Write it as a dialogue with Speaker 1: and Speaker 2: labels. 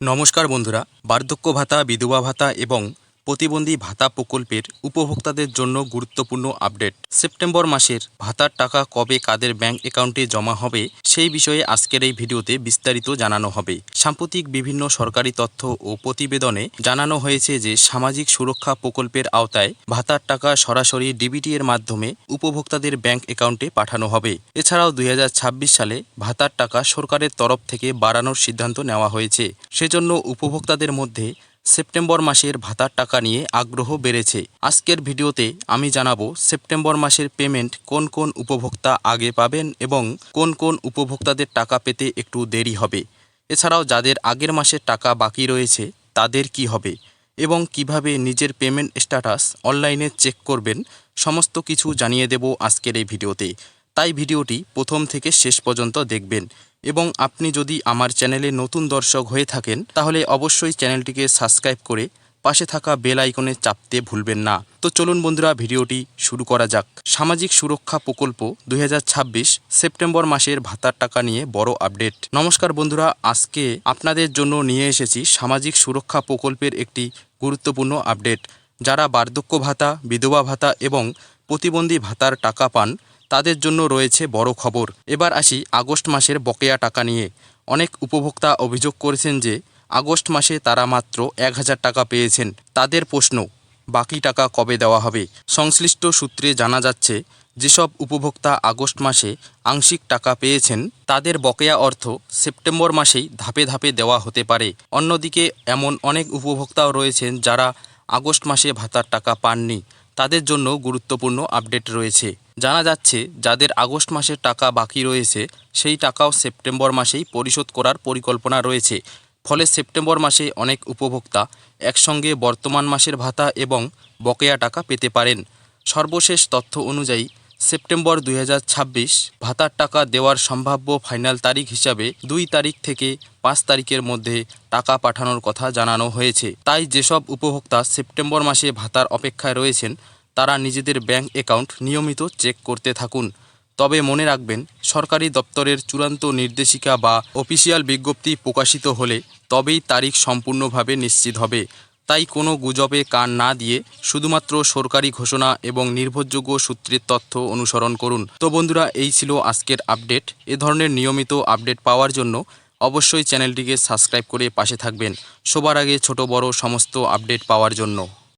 Speaker 1: নমস্কার বন্ধুরা, বার্ধক্য ভাতা, বিধবা ভাতা এবং প্রতিবন্ধী ভাতা প্রকল্পের উপভোক্তাদের জন্য গুরুত্বপূর্ণ আপডেট। সেপ্টেম্বর মাসের ভাতার টাকা কবে কাদের ব্যাংক অ্যাকাউন্টে জমা হবে সেই বিষয়ে আজকের এই ভিডিওতে বিস্তারিত জানানো হবে। সাম্প্রতিক বিভিন্ন সরকারি তথ্য ও প্রতিবেদনে জানানো হয়েছে যে সামাজিক সুরক্ষা প্রকল্পের আওতায় ভাতার টাকা সরাসরি ডিবিটি এর মাধ্যমে উপভোক্তাদের ব্যাংক অ্যাকাউন্টে পাঠানো হবে। এছাড়াও 2026 সালে ভাতার টাকা সরকারের তরফ থেকে বাড়ানোর সিদ্ধান্ত নেওয়া হয়েছে। সেজন্য উপভোক্তাদের মধ্যে সেপ্টেম্বর মাসের ভাতার টাকা নিয়ে আগ্রহ বেড়েছে। আজকের ভিডিওতে আমি জানাবো সেপ্টেম্বর মাসের পেমেন্ট কোন কোন উপভোক্তা আগে পাবেন এবং কোন কোন উপভোক্তাদের টাকা পেতে একটু দেরি হবে। এছাড়াও যাদের আগের মাসের টাকা বাকি রয়েছে তাদের কি হবে এবং কিভাবে নিজের পেমেন্ট স্ট্যাটাস অনলাইনে চেক করবেন, সমস্ত কিছু জানিয়ে দেব আজকের এই ভিডিওতে। তাই ভিডিওটি প্রথম থেকে শেষ পর্যন্ত দেখবেন এবং আপনি যদি আমার চ্যানেলে নতুন দর্শক হয়ে থাকেন তাহলে অবশ্যই চ্যানেলটিকে সাবস্ক্রাইব করে পাশে থাকা বেল আইকনে চাপতে ভুলবেন না। তো চলুন বন্ধুরা, ভিডিওটি শুরু করা যাক। সামাজিক সুরক্ষা প্রকল্প 2026 সেপ্টেম্বর মাসের ভাতার টাকা নিয়ে বড় আপডেট। নমস্কার বন্ধুরা, আজকে আপনাদের জন্য নিয়ে এসেছি সামাজিক সুরক্ষা প্রকল্পের একটি গুরুত্বপূর্ণ আপডেট। যারা বার্ধক্য ভাতা, বিধবা ভাতা এবং প্রতিবন্ধী ভাতার টাকা পান তাদের জন্য রয়েছে বড় খবর। এবার আসি আগস্ট মাসের বকেয়া টাকা নিয়ে। অনেক উপভোক্তা অভিযোগ করেছেন যে আগস্ট মাসে তারা মাত্র 1000 টাকা পেয়েছেন। তাদের প্রশ্ন, বাকি টাকা কবে দেওয়া হবে? সংশ্লিষ্ট সূত্রে জানা যাচ্ছে যেসব উপভোক্তা আগস্ট মাসে আংশিক টাকা পেয়েছেন তাদের বকেয়া অর্থ সেপ্টেম্বর মাসেই ধাপে ধাপে দেওয়া হতে পারে। অন্যদিকে এমন অনেক উপভোক্তাও রয়েছেন যারা আগস্ট মাসে ভাতার টাকা পাননি। তাদের জন্য গুরুত্বপূর্ণ আপডেট রয়েছে। জানা যাচ্ছে যাদের আগস্ট মাসের টাকা বাকি রয়েছে সেই টাকাও সেপ্টেম্বর মাসেই পরিশোধ করার পরিকল্পনা রয়েছে। ফলে সেপ্টেম্বর মাসে অনেক উপভোক্তা একসঙ্গে বর্তমান মাসের ভাতা এবং বকেয়া টাকা পেতে পারেন। সর্বশেষ তথ্য অনুযায়ী সেপ্টেম্বর 2026 ভাতার টাকা দেওয়ার সম্ভাব্য ফাইনাল তারিখ হিসাবে 2 তারিখ থেকে 5 তারিখের মধ্যে টাকা পাঠানোর কথা জানানো হয়েছে। তাই যেসব উপভোক্তা সেপ্টেম্বর মাসে ভাতার অপেক্ষায় রয়েছেন তারা নিজেদের ব্যাংক অ্যাকাউন্ট নিয়মিত চেক করতে থাকুন। তবে মনে রাখবেন, সরকারি দপ্তরের চূড়ান্ত নির্দেশিকা বা অফিসিয়াল বিজ্ঞপ্তি প্রকাশিত হলে তবেই তারিখ সম্পূর্ণভাবে নিশ্চিত হবে। তাই কোনো গুজবে কান না দিয়ে শুধুমাত্র সরকারি ঘোষণা এবং নির্ভরযোগ্য সূত্রের তথ্য অনুসরণ করুন। তো বন্ধুরা, এই ছিল আজকের আপডেট। এ ধরনের নিয়মিত আপডেট পাওয়ার জন্য অবশ্যই চ্যানেলটিকে সাবস্ক্রাইব করে পাশে থাকবেন সবার আগে ছোট বড় সমস্ত আপডেট পাওয়ার জন্য।